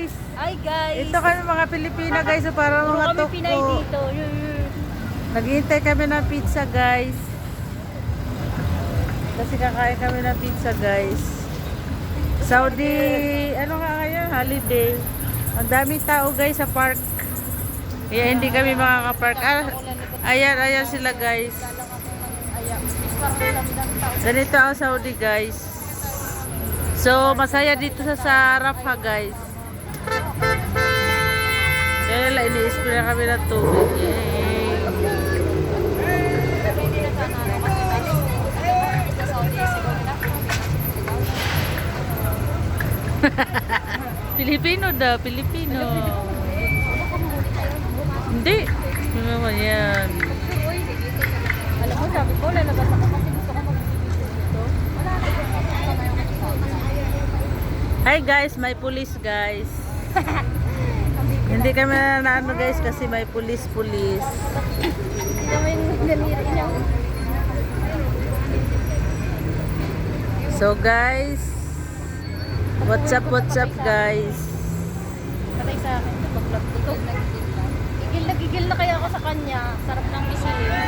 guys. Hi guys. Ito kami mga Pilipina guys, so para Puro mga kami Pinay toko. dito. Naghihintay kami ng pizza guys. Kasi kakain kami ng pizza guys. Saudi, ano nga ngayon? Holiday. Ang daming tao guys sa park. Kaya hindi kami makakapark. Ayan sila guys. Ganito ang Saudi guys. So, masaya dito sa Rafah guys. Kaya lang ini-spray kami ng tubig. Yay! Pilipino daw, Pilipino. Hindi. Ano naman yan? Alam mo, sabi ko, lalabas ako kasi gusto ko mag-video dito. Hi guys, may pulis guys. Hindi kami na ano guys kasi may pulis. Hindi naman yung daliri niya. So guys, what's up guys? Patay sa akin, pag-vlog dito. Gigil na kaya ako sa kanya. Sarap ng misilin.